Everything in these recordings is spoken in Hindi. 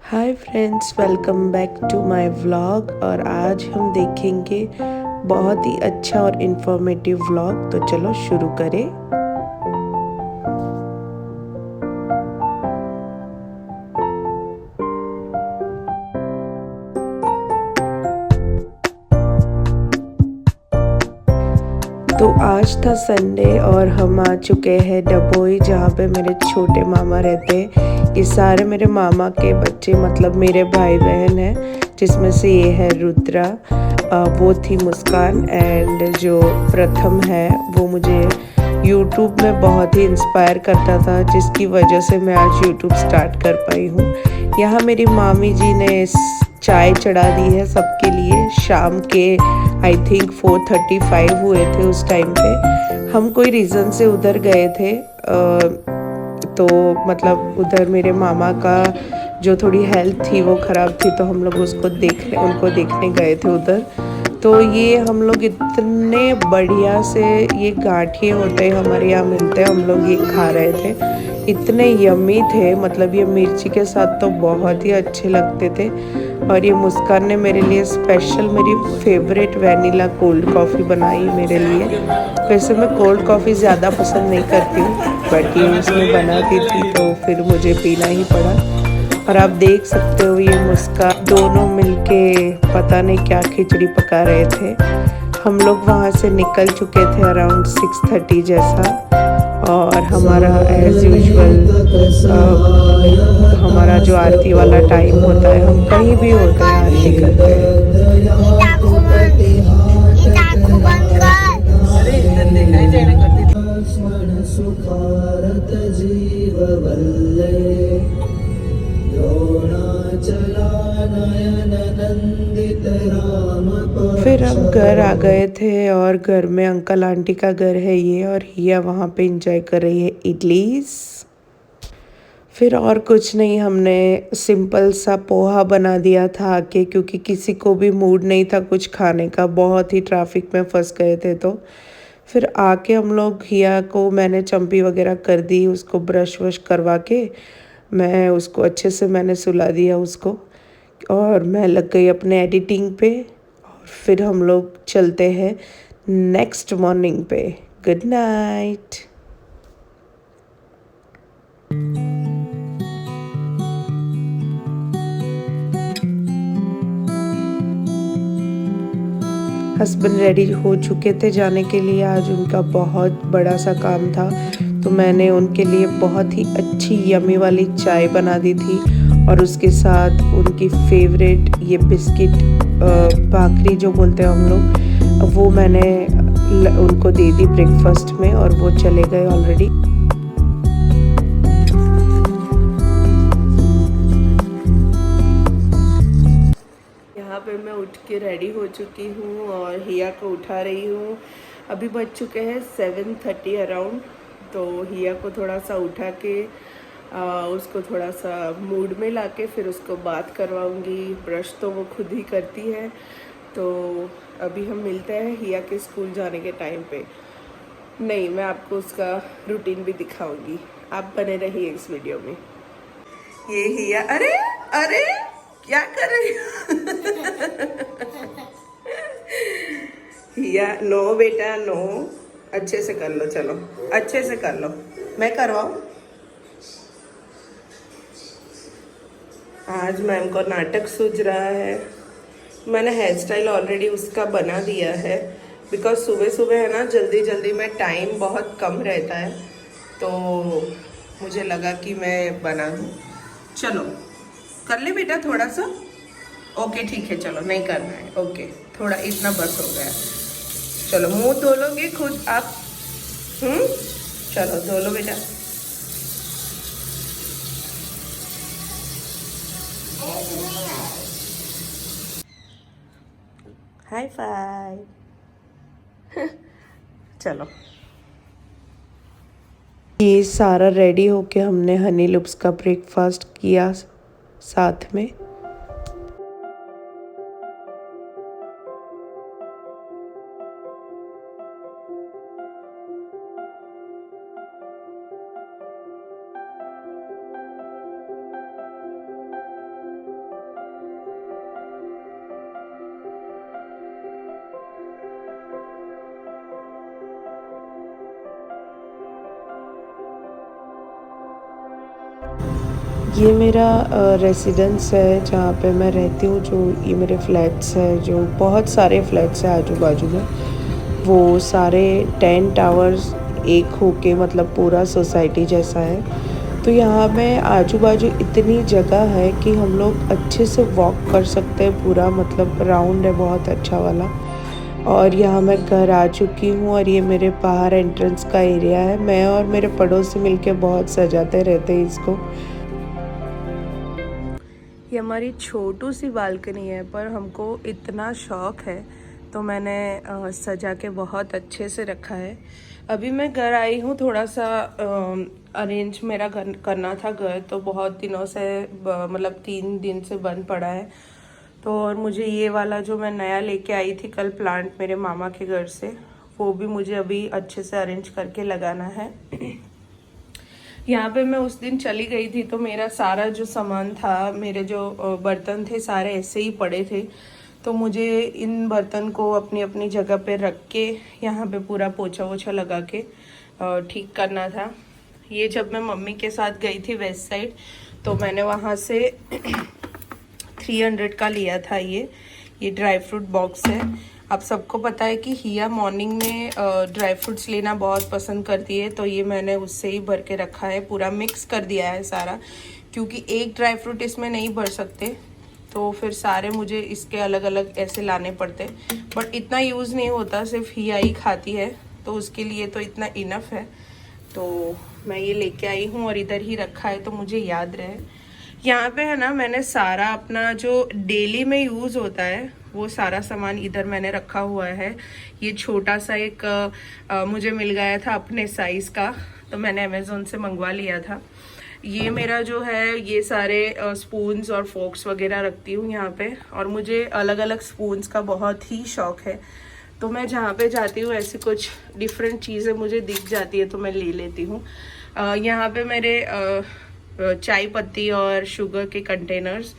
Hi friends, welcome back to my vlog. और आज हम देखेंगे बहुत ही अच्छा और इन्फॉर्मेटिव व्लॉग। तो चलो शुरू करें। तो आज था संडे और हम आ चुके हैं डबोई, जहाँ पे मेरे छोटे मामा रहते हैं। ये सारे मेरे मामा के बच्चे, मतलब मेरे भाई बहन हैं, जिसमें से ये है रुद्रा, वो थी मुस्कान, एंड जो प्रथम है वो मुझे यूट्यूब में बहुत ही इंस्पायर करता था, जिसकी वजह से मैं आज यूट्यूब स्टार्ट कर पाई हूँ। यहाँ मेरी मामी जी ने चाय चढ़ा दी है सबके लिए। शाम के आई थिंक 4:35 हुए थे उस टाइम पे। हम कोई रीज़न से उधर गए थे, तो मतलब उधर मेरे मामा का जो थोड़ी हेल्थ थी वो ख़राब थी, तो हम लोग उनको देखने गए थे उधर। तो ये हम लोग इतने बढ़िया से, ये गांठिए होते हैं हमारे यहाँ मिलते हैं, हम लोग ये खा रहे थे। इतने यम्मी थे, मतलब ये मिर्ची के साथ तो बहुत ही अच्छे लगते थे। और ये मुस्कान ने मेरे लिए स्पेशल मेरी फेवरेट वैनिला कोल्ड कॉफ़ी बनाई मेरे लिए। वैसे मैं कोल्ड कॉफ़ी ज़्यादा पसंद नहीं करती हूँ, बट ये उसने बना दी थी तो फिर मुझे पीना ही पड़ा। और आप देख सकते हो ये मुस्कान दोनों मिलके पता नहीं क्या खिचड़ी पका रहे थे। हम लोग वहाँ से निकल चुके थे अराउंड 6:30 जैसा। और हमारा एज यूजुअल हमारा जो आरती वाला टाइम होता है, हम कहीं भी होते हैं आरती करते हैं। फिर हम घर आ गए थे और घर में अंकल आंटी का घर है ये, और हिया वहाँ पे इंजॉय कर रही है इडलीस। फिर और कुछ नहीं, हमने सिंपल सा पोहा बना दिया था आके, क्योंकि किसी को भी मूड नहीं था कुछ खाने का, बहुत ही ट्रैफिक में फंस गए थे। तो फिर आके हम लोग, हिया को मैंने चम्पी वगैरह कर दी, उसको ब्रश वश करवा के मैं उसको अच्छे से मैंने सुला दिया उसको। और मैं लग गई अपने एडिटिंग पे। और फिर हम लोग चलते हैं नेक्स्ट मॉर्निंग पे। Good night. हस्बैंड रेडी हो चुके थे जाने के लिए, आज उनका बहुत बड़ा सा काम था। तो मैंने उनके लिए बहुत ही अच्छी यमी वाली चाय बना दी थी, और उसके साथ उनकी फेवरेट ये बिस्किट भाकरी जो बोलते हैं हम लोग, वो मैंने उनको दे दी ब्रेकफास्ट में, और वो चले गए ऑलरेडी। यहाँ पे मैं उठ के रेडी हो चुकी हूँ और हिया को उठा रही हूँ। अभी बज चुके हैं 7:30 अराउंड। तो हिया को थोड़ा सा उठा के उसको थोड़ा सा मूड में लाके फिर उसको बात करवाऊँगी। ब्रश तो वो खुद ही करती है। तो अभी हम मिलते हैं हिया के स्कूल जाने के टाइम पे। नहीं, मैं आपको उसका रूटीन भी दिखाऊंगी, आप बने रहिए इस वीडियो में। ये हिया, अरे अरे क्या कर रही हो? हिया नो बेटा नो, अच्छे से कर लो, चलो अच्छे से कर लो, मैं करवाऊँ। आज मैम को नाटक सूझ रहा है। मैंने हेयर स्टाइल ऑलरेडी उसका बना दिया है, बिकॉज सुबह सुबह है ना, जल्दी जल्दी में टाइम बहुत कम रहता है, तो मुझे लगा कि मैं बना दूँ। चलो कर ले बेटा थोड़ा सा। ओके ठीक है, चलो नहीं करना है, ओके थोड़ा इतना बस हो गया। चलो मुंह धो लोगे खुद आप? हम्म, चलो धो लो बेटा। High five. चलो, ये सारा रेडी होके हमने हनी लुप्स का ब्रेकफास्ट किया साथ में। ये मेरा रेसिडेंस है जहाँ पे मैं रहती हूँ। जो ये मेरे फ्लैट्स हैं, जो बहुत सारे फ्लैट्स हैं आजू बाजू में, वो सारे 10 टावर्स एक होके मतलब पूरा सोसाइटी जैसा है। तो यहाँ में आजू बाजू इतनी जगह है कि हम लोग अच्छे से वॉक कर सकते हैं। पूरा मतलब राउंड है बहुत अच्छा वाला। और यहाँ मैं घर आ चुकी हूँ और ये मेरे बाहर एंट्रेंस का एरिया है। मैं और मेरे पड़ोसी मिलके बहुत सजाते रहते हैं इसको। ये हमारी छोटू सी बालकनी है, पर हमको इतना शौक है तो मैंने सजा के बहुत अच्छे से रखा है। अभी मैं घर आई हूँ, थोड़ा सा अरेंज मेरा करना था घर, तो बहुत दिनों से मतलब 3 दिन से बंद पड़ा है। तो और मुझे ये वाला जो मैं नया लेके आई थी कल प्लांट मेरे मामा के घर से, वो भी मुझे अभी अच्छे से अरेंज करके लगाना है। यहाँ पे मैं उस दिन चली गई थी तो मेरा सारा जो सामान था, मेरे जो बर्तन थे सारे ऐसे ही पड़े थे। तो मुझे इन बर्तन को अपनी अपनी जगह पे रख के यहाँ पे पूरा पोछा वोछा लगा के ठीक करना था। ये जब मैं मम्मी के साथ गई थी वेस्ट साइड, तो मैंने वहाँ से 300 का लिया था। ये ड्राई फ्रूट बॉक्स है। आप सबको पता है कि हिया मॉर्निंग में ड्राई फ्रूट्स लेना बहुत पसंद करती है, तो ये मैंने उससे ही भर के रखा है। पूरा मिक्स कर दिया है सारा, क्योंकि एक ड्राई फ्रूट इसमें नहीं भर सकते, तो फिर सारे मुझे इसके अलग अलग ऐसे लाने पड़ते। बट इतना यूज़ नहीं होता, सिर्फ हिया ही खाती है, तो उसके लिए तो इतना इनफ है। तो मैं ये लेके आई हूँ और इधर ही रखा है तो मुझे याद रहे। यहाँ पे है ना, मैंने सारा अपना जो डेली में यूज़ होता है वो सारा सामान इधर मैंने रखा हुआ है। ये छोटा सा एक मुझे मिल गया था अपने साइज़ का, तो मैंने अमेज़ोन से मंगवा लिया था। ये मेरा जो है, ये सारे स्पून्स और फोक्स वगैरह रखती हूँ यहाँ पे। और मुझे अलग अलग स्पून्स का बहुत ही शौक है, तो मैं जहाँ पे जाती हूँ ऐसी कुछ डिफरेंट चीज़ें मुझे दिख जाती है तो मैं ले लेती हूँ। यहाँ पे मेरे चाय पत्ती और शुगर के कंटेनर्स,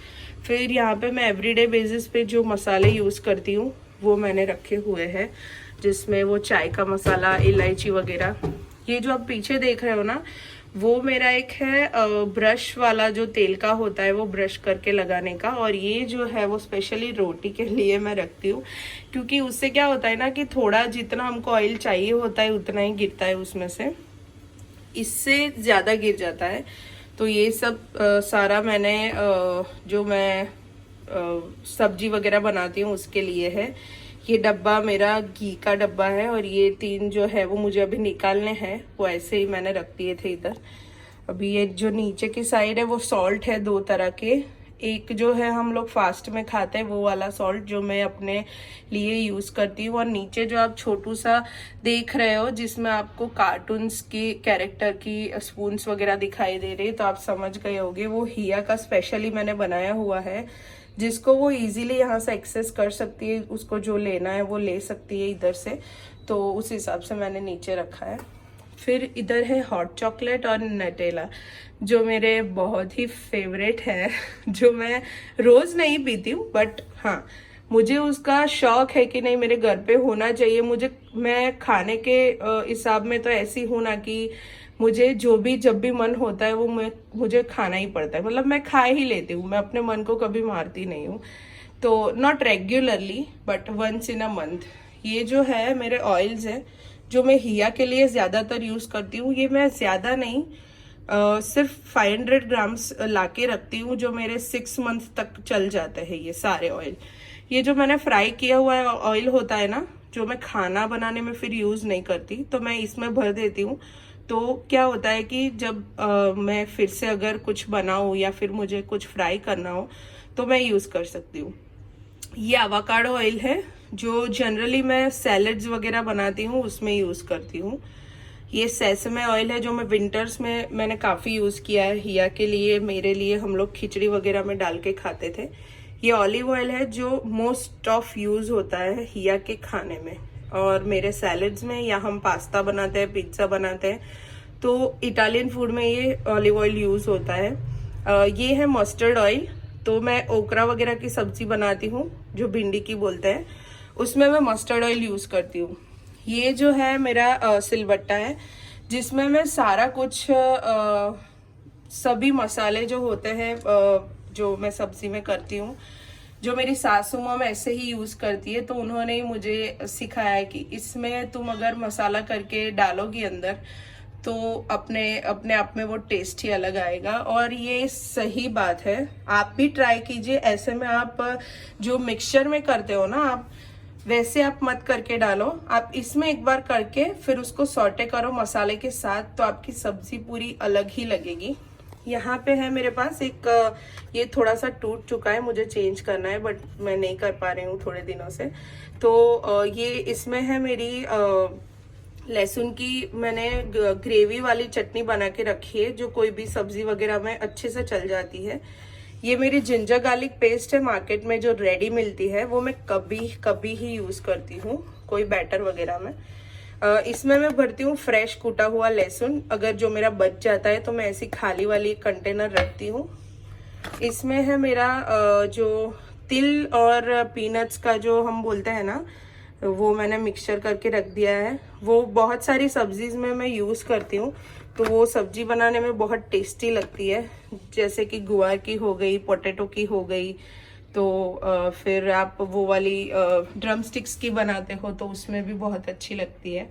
फिर यहाँ पे मैं एवरीडे बेसिस पे जो मसाले यूज़ करती हूँ वो मैंने रखे हुए हैं, जिसमें वो चाय का मसाला, इलायची वगैरह। ये जो आप पीछे देख रहे हो ना, वो मेरा एक है ब्रश वाला, जो तेल का होता है वो ब्रश करके लगाने का। और ये जो है वो स्पेशली रोटी के लिए मैं रखती हूँ, क्योंकि उससे क्या होता है ना कि थोड़ा जितना हमको ऑयल चाहिए होता है उतना ही गिरता है उसमें से, इससे ज़्यादा गिर जाता है। तो ये सब सारा मैंने जो मैं सब्जी वगैरह बनाती हूँ उसके लिए है। ये डब्बा मेरा घी का डब्बा है, और ये 3 जो है वो मुझे अभी निकालने हैं, वो ऐसे ही मैंने रख दिए थे इधर। अभी ये जो नीचे की साइड है वो सॉल्ट है 2 तरह के। एक जो है हम लोग फास्ट में खाते हैं वो वाला सॉल्ट, जो मैं अपने लिए यूज़ करती हूँ। और नीचे जो आप छोटू सा देख रहे हो, जिसमें आपको कार्टून्स की कैरेक्टर की स्पून्स वगैरह दिखाई दे रही है, तो आप समझ गए होंगे वो हिया का स्पेशली मैंने बनाया हुआ है, जिसको वो इजीली यहाँ से एक्सेस कर सकती है। उसको जो लेना है वो ले सकती है इधर से, तो उस हिसाब से मैंने नीचे रखा है। फिर इधर है हॉट चॉकलेट और नटेला, जो मेरे बहुत ही फेवरेट है, जो मैं रोज़ नहीं पीती हूँ, बट हाँ मुझे उसका शौक है कि नहीं मेरे घर पे होना चाहिए। मैं खाने के हिसाब में तो ऐसी हूँ ना कि मुझे जो भी जब भी मन होता है वो मुझे खाना ही पड़ता है। मतलब मैं खा ही लेती हूँ, मैं अपने मन को कभी मारती नहीं हूँ। तो not regularly but once in a month. ये जो है मेरे ऑयल्स है, जो मैं हिया के लिए ज़्यादातर यूज़ करती हूँ। ये मैं ज़्यादा नहीं, सिर्फ 500 ग्राम्स लाके रखती हूँ, जो मेरे 6 मंथ तक चल जाते हैं ये सारे ऑयल। ये जो मैंने फ्राई किया हुआ ऑयल होता है ना, जो मैं खाना बनाने में फिर यूज़ नहीं करती, तो मैं इसमें भर देती हूँ। तो क्या होता है कि जब मैं फिर से अगर कुछ बनाऊँ या फिर मुझे कुछ फ्राई करना हो तो मैं यूज़ कर सकती हूँ। ये एवोकाडो ऑयल है, जो जनरली मैं सैलड्स वगैरह बनाती हूँ उसमें यूज़ करती हूँ। ये सेसमे ऑयल है, जो मैं विंटर्स में मैंने काफ़ी यूज़ किया है हिया के लिए, मेरे लिए। हम लोग खिचड़ी वगैरह में डाल के खाते थे। ये ऑलिव ऑयल है, जो मोस्ट ऑफ यूज़ होता है हिया के खाने में और मेरे सैलड्स में, या हम पास्ता बनाते हैं, पिज्ज़ा बनाते हैं, तो इटालियन फूड में ये ऑलिव ऑयल यूज़ होता है। ये है मस्टर्ड ऑयल, तो मैं ओकरा वगैरह की सब्जी बनाती हूँ, जो भिंडी की बोलते हैं, उसमें मैं मस्टर्ड ऑयल यूज़ करती हूँ। ये जो है मेरा सिलबट्टा है, जिसमें मैं सारा कुछ सभी मसाले जो होते हैं जो मैं सब्जी में करती हूँ, जो मेरी सासू माँ ऐसे ही यूज़ करती है, तो उन्होंने ही मुझे सिखाया है कि इसमें तुम अगर मसाला करके डालोगी अंदर तो अपने अपने आप में वो टेस्ट ही अलग आएगा। और ये सही बात है, आप भी ट्राई कीजिए। ऐसे में आप जो मिक्सचर में करते हो ना, आप वैसे आप मत करके डालो, आप इसमें एक बार करके फिर उसको सॉटे करो मसाले के साथ, तो आपकी सब्जी पूरी अलग ही लगेगी। यहाँ पे है मेरे पास एक ये थोड़ा सा टूट चुका है, मुझे चेंज करना है, बट मैं नहीं कर पा रही हूँ थोड़े दिनों से। तो ये इसमें है मेरी लहसुन की, मैंने ग्रेवी वाली चटनी बना के रखी है, जो कोई भी सब्जी वगैरह में अच्छे से चल जाती है। ये मेरी जिंजर गार्लिक पेस्ट है, मार्केट में जो रेडी मिलती है, वो मैं कभी कभी ही यूज़ करती हूँ कोई बैटर वगैरह में। इसमें मैं भरती हूँ फ्रेश कूटा हुआ लहसुन, अगर जो मेरा बच जाता है तो मैं ऐसी खाली वाली कंटेनर रखती हूँ। इसमें है मेरा जो तिल और पीनट्स का जो हम बोलते हैं ना, वो मैंने मिक्सचर करके रख दिया है। वो बहुत सारी सब्जीज में मैं यूज़ करती हूँ, तो वो सब्जी बनाने में बहुत टेस्टी लगती है। जैसे कि गुआर की हो गई, पोटैटो की हो गई, तो फिर आप वो वाली ड्रम स्टिक्स की बनाते हो तो उसमें भी बहुत अच्छी लगती है।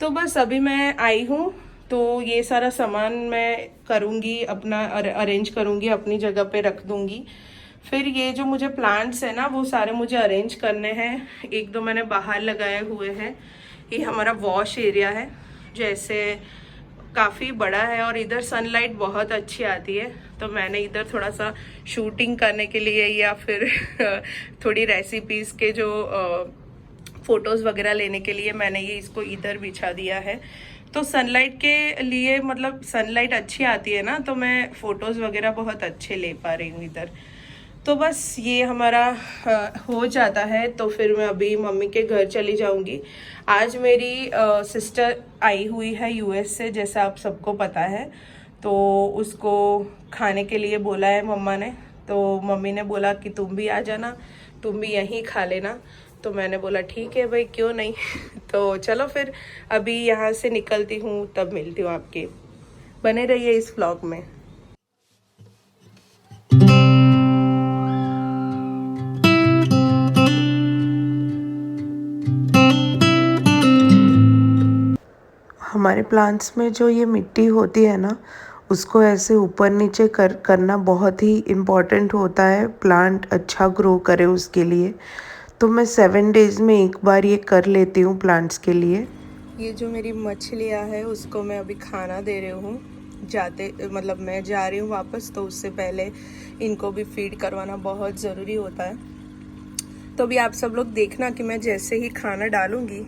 तो बस अभी मैं आई हूँ, तो ये सारा सामान मैं करूँगी, अपना अरेंज करूँगी, अपनी जगह पे रख दूँगी। फिर ये जो मुझे प्लांट्स है ना, वो सारे मुझे अरेंज करने हैं। एक दो मैंने बाहर लगाए हुए हैं। ये हमारा वॉश एरिया है, जैसे काफ़ी बड़ा है और इधर सनलाइट बहुत अच्छी आती है, तो मैंने इधर थोड़ा सा शूटिंग करने के लिए या फिर थोड़ी रेसिपीज़ के जो फ़ोटोज़ वगैरह लेने के लिए मैंने ये इसको इधर बिछा दिया है। तो सनलाइट के लिए, मतलब सनलाइट अच्छी आती है ना, तो मैं फ़ोटोज़ वगैरह बहुत अच्छे ले पा रही हूँ इधर। तो बस ये हमारा हो जाता है, तो फिर मैं अभी मम्मी के घर चली जाऊंगी। आज मेरी सिस्टर आई हुई है यूएस से, जैसा आप सबको पता है, तो उसको खाने के लिए बोला है मम्मा ने। तो मम्मी ने बोला कि तुम भी आ जाना, तुम भी यहीं खा लेना। तो मैंने बोला ठीक है भाई, क्यों नहीं। तो चलो फिर अभी यहाँ से निकलती हूँ, तब मिलती हूँ आपके। बने रहिए इस व्लॉग में। हमारे प्लांट्स में जो ये मिट्टी होती है ना, उसको ऐसे ऊपर नीचे करना बहुत ही इम्पॉर्टेंट होता है, प्लांट अच्छा ग्रो करे उसके लिए। तो मैं 7 डेज़ में एक बार ये कर लेती हूँ प्लांट्स के लिए। ये जो मेरी मछलियाँ है, उसको मैं अभी खाना दे रही हूँ। मतलब मैं जा रही हूँ वापस, तो उससे पहले इनको भी फीड करवाना बहुत ज़रूरी होता है। तो अभी आप सब लोग देखना कि मैं जैसे ही खाना डालूँगी,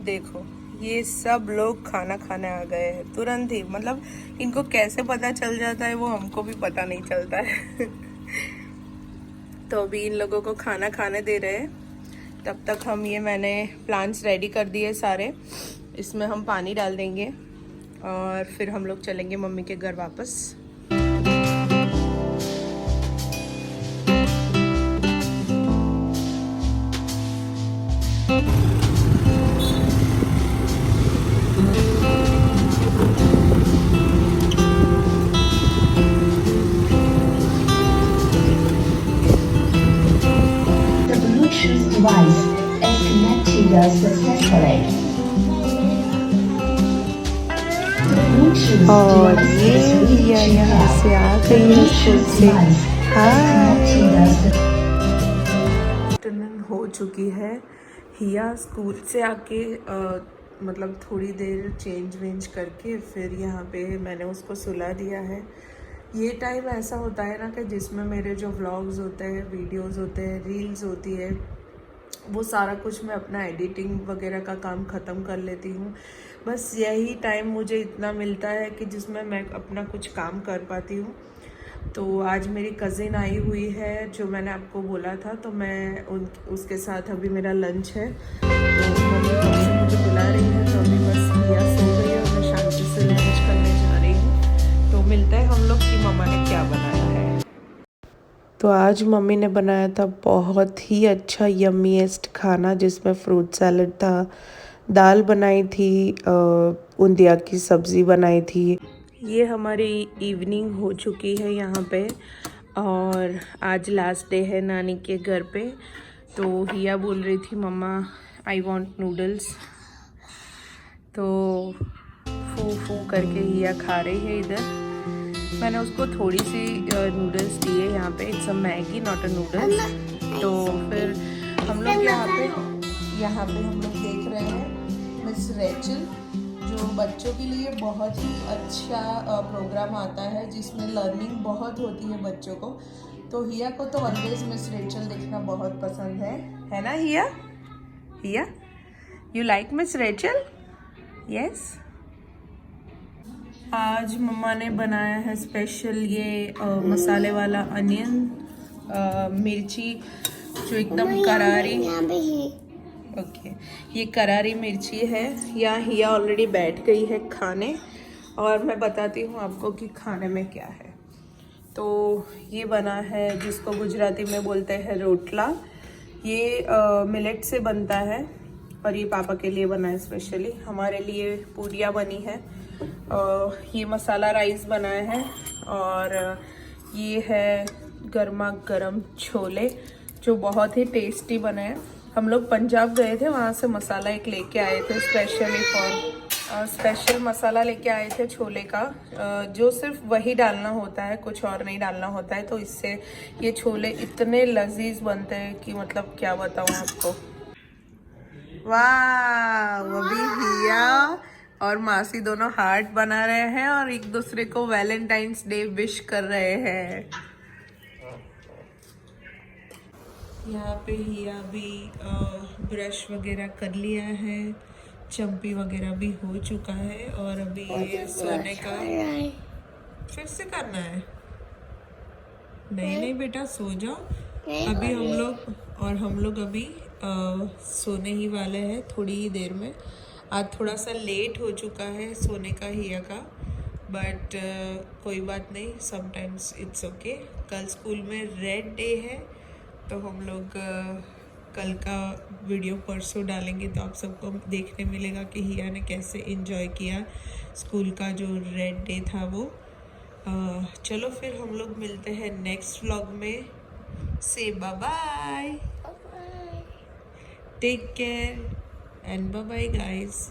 देखो ये सब लोग खाना खाने आ गए हैं तुरंत ही। मतलब इनको कैसे पता चल जाता है वो हमको भी पता नहीं चलता है। तो अभी इन लोगों को खाना खाने दे रहे हैं, तब तक हम ये मैंने प्लांट्स रेडी कर दिए सारे। इसमें हम पानी डाल देंगे और फिर हम लोग चलेंगे मम्मी के घर वापस। Device is connected successfully. और ये रिया यहाँ से आ गई है स्कूल से। हाय, आफ्टरनून हो चुकी है। हिया स्कूल से आके मतलब थोड़ी देर चेंज वेंज करके फिर यहाँ पे मैंने उसको सुला दिया है। ये टाइम ऐसा होता है ना कि जिसमें मेरे जो व्लॉग्स होते हैं, वीडियोस होते हैं, रील्स होती है, वो सारा कुछ मैं अपना एडिटिंग वगैरह का काम ख़त्म कर लेती हूँ। बस यही टाइम मुझे इतना मिलता है कि जिसमें मैं अपना कुछ काम कर पाती हूँ। तो आज मेरी कज़िन आई हुई है, जो मैंने आपको बोला था, तो मैं उसके साथ अभी मेरा लंच है। तो मम्मी कब से मुझे बुला रही है, तो अभी बस हिया सो गई है और मैं शांति से लंच करने जा रही हूँ। तो मिलते हैं हम लोग कि मम्मा ने क्या बनाया है। तो आज मम्मी ने बनाया था बहुत ही अच्छा यम्मीएस्ट खाना, जिसमें फ्रूट सैलड था, दाल बनाई थी, ऊंदिया की सब्ज़ी बनाई थी। ये हमारी इवनिंग हो चुकी है यहाँ पे और आज लास्ट डे है नानी के घर पे। तो हिया बोल रही थी मम्मा आई वांट नूडल्स, तो फू फू करके हिया खा रही है इधर। मैंने उसको थोड़ी सी नूडल्स दिए यहाँ पे, it's a Maggi not a noodles. तो फिर हम लोग यहाँ पे हम लोग देख रहे हैं मिस रेचल, जो बच्चों के लिए बहुत ही अच्छा प्रोग्राम आता है जिसमें लर्निंग बहुत होती है बच्चों को। तो हिया को तो ऑलवेज मिस रेचल देखना बहुत पसंद है ना Hiya? Hiya you like Miss Rachel? Yes. आज मम्मा ने बनाया है स्पेशल ये मसाले वाला अनियन, मिर्ची जो एकदम करारी। ओके, ये करारी मिर्ची है। यहाँ हिया ऑलरेडी बैठ गई है खाने और मैं बताती हूँ आपको कि खाने में क्या है। तो ये बना है जिसको गुजराती में बोलते हैं रोटला। ये मिलेट से बनता है और ये पापा के लिए बना है स्पेशली। हमारे लिए पूरियाँ बनी है। ये मसाला राइस बनाया है और ये है गर्मा गर्म छोले जो बहुत ही टेस्टी बने हैं। हम लोग पंजाब गए थे, वहाँ से मसाला एक लेके आए थे स्पेशली स्पेशल मसाला लेके आए थे छोले का, जो सिर्फ वही डालना होता है, कुछ और नहीं डालना होता है। तो इससे ये छोले इतने लजीज बनते हैं कि मतलब क्या बताऊँ आपको। वाह, अभी हिया और मासी दोनों हार्ट बना रहे हैं और एक दूसरे को वैलेंटाइंस डे विश कर रहे हैं। यहाँ पे हिया भी ब्रश वगैरह कर लिया है, चंपी वगैरह भी हो चुका है और अभी ये सोने का फिर से करना है। नहीं नहीं बेटा सो जाओ। अभी हम लोग अभी सोने ही वाले हैं थोड़ी ही देर में। आज थोड़ा सा लेट हो चुका है सोने का हिया का, बट कोई बात नहीं, समटाइम्स इट्स ओके। कल स्कूल में रेड डे है तो हम लोग कल का वीडियो परसों डालेंगे तो आप सबको देखने मिलेगा कि हिया ने कैसे एंजॉय किया स्कूल का जो रेड डे था वो। चलो फिर हम लोग मिलते हैं नेक्स्ट व्लॉग में। Say bye bye, take care and bye bye guys.